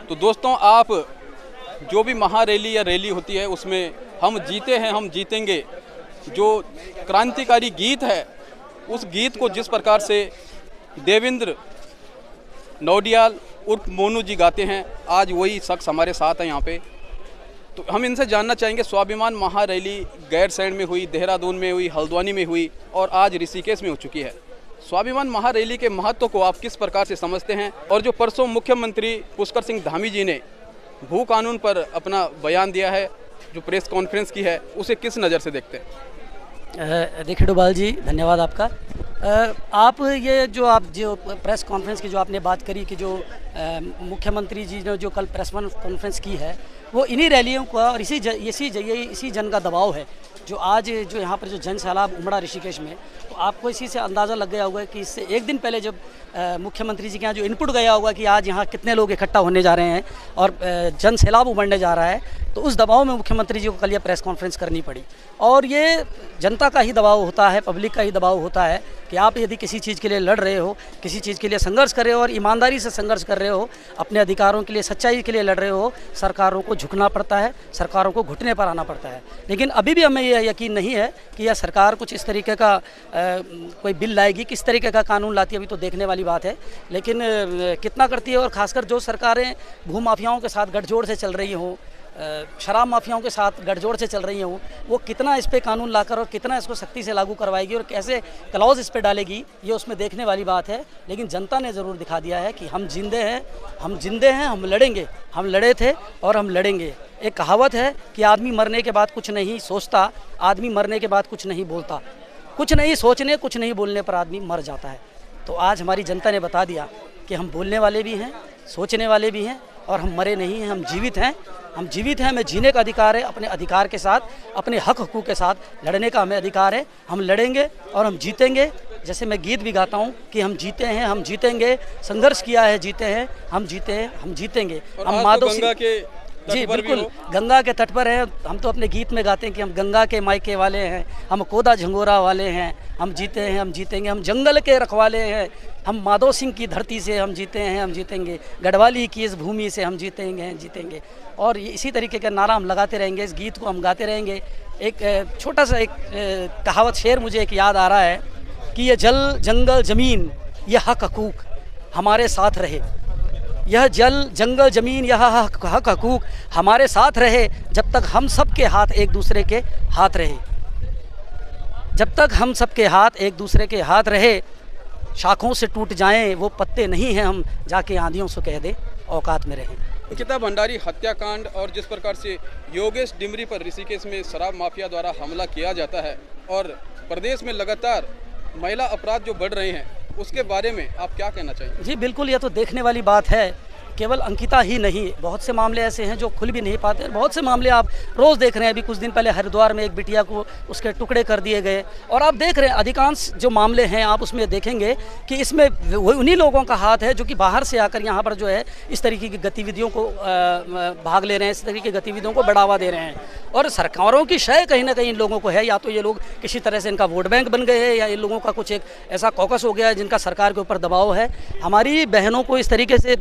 तो दोस्तों, आप जो भी महारैली या रैली होती है उसमें हम जीते हैं हम जीतेंगे जो क्रांतिकारी गीत है, उस गीत को जिस प्रकार से देवेंद्र नौडियाल उर्फ मोनू जी गाते हैं, आज वही शख्स हमारे साथ है यहाँ पे। तो हम इनसे जानना चाहेंगे, स्वाभिमान महारैली गैरसैंण में हुई, देहरादून में हुई, हल्द्वानी में हुई और आज ऋषिकेश में हो चुकी है। स्वाभिमान महारैली के महत्व को आप किस प्रकार से समझते हैं, और जो परसों मुख्यमंत्री पुष्कर सिंह धामी जी ने भू कानून पर अपना बयान दिया है, जो प्रेस कॉन्फ्रेंस की है, उसे किस नज़र से देखते हैं? देखिए डोभाल जी, धन्यवाद आपका। आप जो प्रेस कॉन्फ्रेंस की जो आपने बात करी कि जो मुख्यमंत्री जी ने जो कल प्रेस कॉन्फ्रेंस की है, वो इन्हीं रैलियों का और इसी जन का दबाव है जो आज जो यहाँ पर जो जन सैलाब उमड़ा ऋषिकेश में। तो आपको इसी से अंदाज़ा लग गया होगा कि इससे एक दिन पहले जब मुख्यमंत्री जी के यहाँ जो इनपुट गया होगा कि आज यहाँ कितने लोग इकट्ठा होने जा रहे हैं और जन सैलाब उमड़ने जा रहा है, तो उस दबाव में मुख्यमंत्री जी को कल ये प्रेस कॉन्फ्रेंस करनी पड़ी। और ये जनता का ही दबाव होता है, पब्लिक का ही दबाव होता है कि आप यदि किसी चीज़ के लिए लड़ रहे हो, किसी चीज़ के लिए संघर्ष कर रहे हो और ईमानदारी से संघर्ष कर रहे हो, अपने अधिकारों के लिए, सच्चाई के लिए लड़ रहे हो, सरकारों को झुकना पड़ता है, सरकारों को घुटने पर आना पड़ता है। लेकिन अभी भी हमें यह यकीन नहीं है कि यह सरकार कुछ इस तरीके का कोई बिल लाएगी, किस तरीके का कानून लाती है, अभी तो देखने वाली बात है। लेकिन कितना करती है, और ख़ासकर जो सरकारें भूमाफियाओं के साथ गठजोड़ से चल रही हों, शराब माफियाओं के साथ गठजोड़ से चल रही हों, वो कितना इस पे कानून लाकर और कितना इसको सख्ती से लागू करवाएगी और कैसे क्लॉज इस पे डालेगी, ये उसमें देखने वाली बात है। लेकिन जनता ने ज़रूर दिखा दिया है कि हम जिंदे हैं, हम लड़ेंगे, हम लड़े थे और हम लड़ेंगे। एक कहावत है कि आदमी मरने के बाद कुछ नहीं सोचता, आदमी मरने के बाद कुछ नहीं बोलता। कुछ नहीं सोचने, कुछ नहीं बोलने पर आदमी मर जाता है। तो आज हमारी जनता ने बता दिया कि हम बोलने वाले भी हैं, सोचने वाले भी हैं और हम मरे नहीं हैं, हम जीवित हैं। हम जीवित हैं, हमें जीने का अधिकार है, अपने अधिकार के साथ, अपने हक हकूक़ के साथ लड़ने का हमें अधिकार है। हम लड़ेंगे और हम जीतेंगे। जैसे मैं गीत भी गाता हूँ कि हम जीते हैं, हम जीतेंगे, संघर्ष किया है, जीते हैं, हम जीते हैं, हम जीतेंगे। हम माधव सिंह के जी बिल्कुल गंगा के तट पर हैं। हम तो अपने गीत में गाते हैं कि हम गंगा के मायके वाले हैं, हम कोदा झंगोरा वाले हैं, हम जीते हैं, हम जीतेंगे, हम जंगल के रखवाले हैं, हम माधव सिंह की धरती से हम जीते हैं, हम जीतेंगे, गढ़वाली की इस भूमि से हम जीतेंगे, जीतेंगे। और इसी तरीके का नारा हम लगाते रहेंगे, इस गीत को हम गाते रहेंगे। एक छोटा सा एक कहावत शेर मुझे एक याद आ रहा है कि ये जल जंगल ज़मीन यह हक हकूक़ हमारे साथ रहे। यह जल जंगल ज़मीन यह हक हकूक़ हमारे साथ रहे, जब तक हम सब के हाथ एक दूसरे के हाथ रहे। जब तक हम सब के हाथ एक दूसरे के हाथ रहे, शाखों से टूट जाएं वो पत्ते नहीं हैं, हम जाके आंधियों से कह दे औकात में रहें। अंकिता भंडारी हत्याकांड और जिस प्रकार से योगेश डिमरी पर ऋषिकेश में शराब माफिया द्वारा हमला किया जाता है और प्रदेश में लगातार महिला अपराध जो बढ़ रहे हैं, उसके बारे में आप क्या कहना चाहिए? जी बिल्कुल, यह तो देखने वाली बात है। केवल अंकिता ही नहीं, बहुत से मामले ऐसे हैं जो खुल भी नहीं पाते। बहुत से मामले आप रोज़ देख रहे हैं। अभी कुछ दिन पहले हरिद्वार में एक बिटिया को उसके टुकड़े कर दिए गए। और आप देख रहे हैं अधिकांश जो मामले हैं, आप उसमें देखेंगे कि इसमें उन्हीं लोगों का हाथ है जो कि बाहर से आकर यहाँ पर जो है इस तरीके की गतिविधियों को भाग ले रहे हैं, इस तरीके की गतिविधियों को बढ़ावा दे रहे हैं। और सरकारों की शय कहीं ना कहीं इन लोगों को है, या तो ये लोग किसी तरह से इनका वोट बैंक बन गए हैं, या इन लोगों का कुछ एक ऐसा कॉकस हो गया है जिनका सरकार के ऊपर दबाव है। हमारी बहनों को इस तरीके से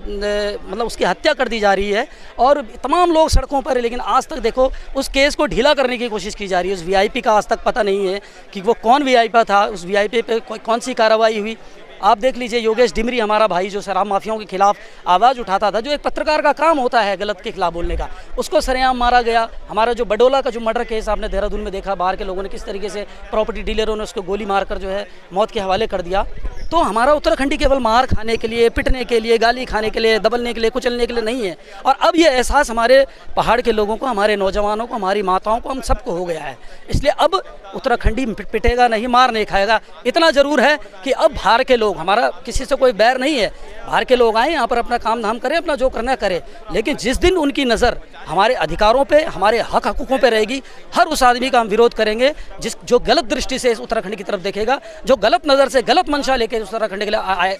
मतलब उसकी हत्या कर दी जा रही है और तमाम लोग सड़कों पर है। लेकिन आज तक देखो उस केस को ढीला करने की कोशिश की जा रही है। उस वीआईपी का आज तक पता नहीं है कि वो कौन वीआईपी था, उस वीआईपी पे कौन सी कार्रवाई हुई। आप देख लीजिए, योगेश डिमरी हमारा भाई जो शराब माफियाओं के खिलाफ आवाज़ उठाता था, जो एक पत्रकार का काम होता है गलत के खिलाफ बोलने का, उसको सरेआम मारा गया। हमारा जो बडोला का जो मर्डर केस आपने देहरादून में देखा, बाहर के लोगों ने किस तरीके से प्रॉपर्टी डीलरों ने उसको गोली मारकर जो है मौत के हवाले कर दिया। तो हमारा उत्तराखंडी केवल मार खाने के लिए, पिटने के लिए, गाली खाने के लिए, दबलने के लिए, कुचलने के लिए नहीं है। और अब ये एहसास हमारे पहाड़ के लोगों को, हमारे नौजवानों को, हमारी माताओं को, हम सबको हो गया है। इसलिए अब उत्तराखंडी पिटेगा नहीं, मार नहीं खाएगा। इतना ज़रूर है कि अब बाहर के लोग, हमारा किसी से कोई बैर नहीं है, बाहर के लोग आए यहाँ पर अपना काम धाम करें, अपना जो करना करें। लेकिन जिस दिन उनकी नज़र हमारे अधिकारों पे, हमारे हक हकूक़ों पे रहेगी, हर उस आदमी का हम विरोध करेंगे जो गलत दृष्टि से इस उत्तराखंड की तरफ देखेगा, जो गलत नज़र से, गलत मंशा लेकर उत्तराखंड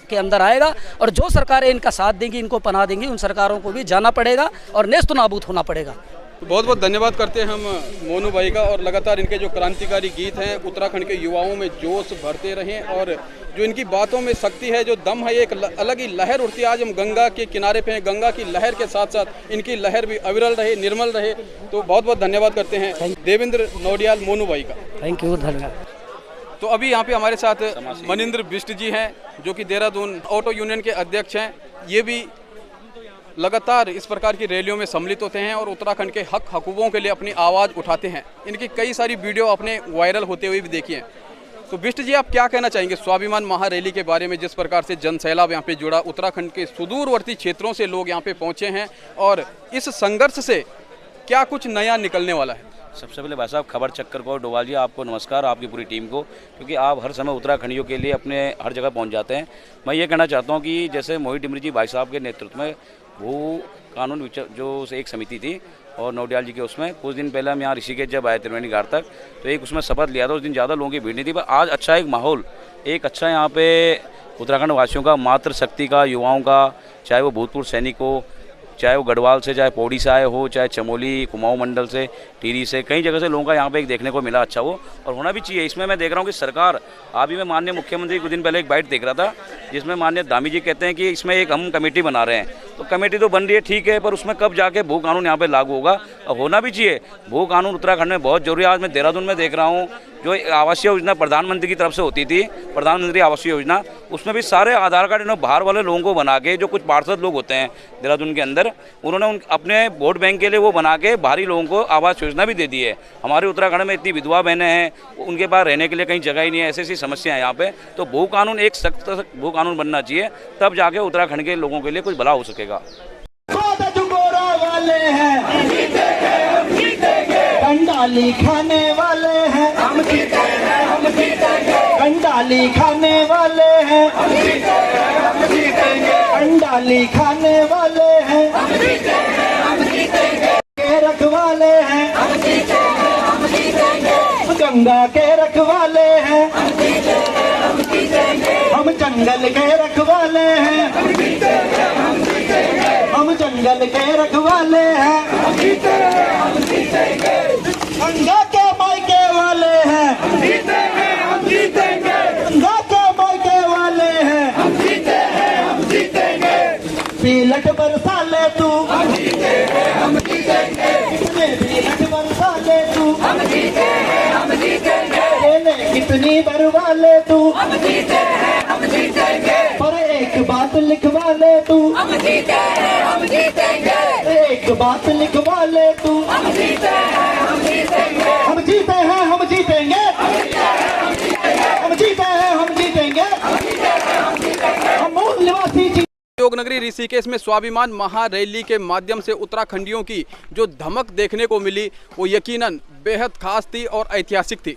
के अंदर आएगा। और जो सरकारें इनका साथ देंगी, इनको पनाह देंगी, उन सरकारों को भी जाना पड़ेगा और नेस्त नाबूद होना पड़ेगा। तो बहुत बहुत धन्यवाद करते हैं हम मोनू भाई का, और लगातार इनके जो क्रांतिकारी गीत हैं उत्तराखंड के युवाओं में जोश भरते रहें, और जो इनकी बातों में शक्ति है, जो दम है, एक अलग ही लहर उठती है। आज हम गंगा के किनारे पे हैं, गंगा की लहर के साथ साथ इनकी लहर भी अविरल रहे, निर्मल रहे। तो बहुत बहुत धन्यवाद करते हैं देवेंद्र नौडियाल मोनू भाई का। थैंक यू, धन्यवाद। तो अभी यहाँ पे हमारे साथ मनिंद्र बिष्ट जी हैं, जो कि देहरादून ऑटो यूनियन के अध्यक्ष हैं। ये भी लगातार इस प्रकार की रैलियों में सम्मिलित होते हैं और उत्तराखंड के हक हकूकों के लिए अपनी आवाज़ उठाते हैं। इनकी कई सारी वीडियो अपने वायरल होते हुए भी देखी हैं। तो बिष्ट जी, आप क्या कहना चाहेंगे स्वाभिमान महारैली के बारे में? जिस प्रकार से जन सैलाब यहाँ पे जुड़ा, उत्तराखंड के सुदूरवर्ती क्षेत्रों से लोग यहाँ पे पहुँचे हैं, और इस संघर्ष से क्या कुछ नया निकलने वाला है? सबसे पहले भाई साहब खबर चक्कर को डोवाल जी आपको नमस्कार, आपकी पूरी टीम को, क्योंकि आप हर समय उत्तराखंडियों के लिए अपने हर जगह पहुंच जाते हैं। मैं ये कहना चाहता हूं कि जैसे मोहित डिमरी जी भाई साहब के नेतृत्व में वो कानून जो एक समिति थी और नौडियाल जी के, उसमें कुछ दिन पहले हम यहाँ ऋषिकेश जब आए त्रिवेणी घाट तक, तो एक उसमें शपथ लिया था। उस दिन ज़्यादा लोगों की भीड़ नहीं थी, पर आज अच्छा एक माहौल, एक अच्छा यहाँ पे उत्तराखंड वासियों का, मातृशक्ति का, युवाओं का, चाहे वो भूतपूर्व सैनिक हो, चाहे वो गढ़वाल से, चाहे पौड़ी से आए हो, चाहे चमोली कुमाऊं मंडल से, टिहरी से, कई जगह से लोगों का यहाँ पे एक देखने को मिला। अच्छा वो और होना भी चाहिए। इसमें मैं देख रहा हूँ कि सरकार, अभी मैं माननीय मुख्यमंत्री कुछ दिन पहले एक बाइट देख रहा था, जिसमें माननीय दामी जी कहते हैं कि इसमें एक हम कमेटी बना रहे हैं। तो कमेटी तो बन रही है, ठीक है, पर उसमें कब जाके भू कानून यहाँ पे लागू होगा? और होना भी चाहिए। भू कानून उत्तराखंड में बहुत जरूरी है। आज मैं देहरादून में देख रहा हूँ, जो आवासीय योजना प्रधानमंत्री की तरफ से होती थी, प्रधानमंत्री आवासीय योजना, उसमें भी सारे आधार कार्ड इन्होंने बाहर वाले लोगों को बना के, जो कुछ पार्षद लोग होते हैं देहरादून के अंदर, उन्होंने अपने वोट बैंक के लिए वो बना के बाहरी लोगों को आवास योजना भी दे दी है। हमारे उत्तराखंड में इतनी विधवा बहनें हैं, उनके पास रहने के लिए कहीं जगह ही नहीं है, ऐसी ऐसी समस्या है यहाँ पे। तो भू कानून एक सख्त भू कानून बनना चाहिए, तब जाके उत्तराखंड के लोगों के लिए कुछ भला हो सकेगा। कंडाली खाने वाले हैं हम, जीतेंगे हम, जीतेंगे। कंडाली खाने वाले हैं हम, जीतेंगे हम, जीतेंगे। कंडाली खाने वाले हैं हम, जीतेंगे हम, जीतेंगे। के रखवाले हैं हम, जीतेंगे हम, जीतेंगे। गंगा के रखवाले हैं हम, जीतेंगे हम, जीतेंगे। हम जंगल के रखवाले हैं हम, जीतेंगे हम, जीतेंगे। हम जंगल के रखवाले हैं हम, जीतेंगे हम, जीतेंगे। गंगा के मायके वाले हैं हम, जीतेंगे हम, जीतेंगे। गंगा के मायके वाले हैं हम, जीतेंगे हम, जीतेंगे। पीलट बरसा ले तू हम, जीतेंगे हम, जीतेंगे। कितने पीलट बरसा ले तू हम, जीतेंगे हम, जीतेंगे। कितनी बरवा ले तू हम, जीतेंगे हम, जीतेंगे। पर एक बात लिखवा ले तू हम, जीतेंगे हम, जीतेंगे। एक बात लिखवा ले तू हम, जीतेंगे हम, जीतेंगे। हम जीते हैं हम, जीतेंगे हम, जीते हैं हम, जीतेंगे। हम मूल निवासी योगनगरी ऋषिकेश में स्वाभिमान महारैली के माध्यम से उत्तराखंडियों की जो धमक देखने को मिली, वो यकीनन बेहद खास थी और ऐतिहासिक थी।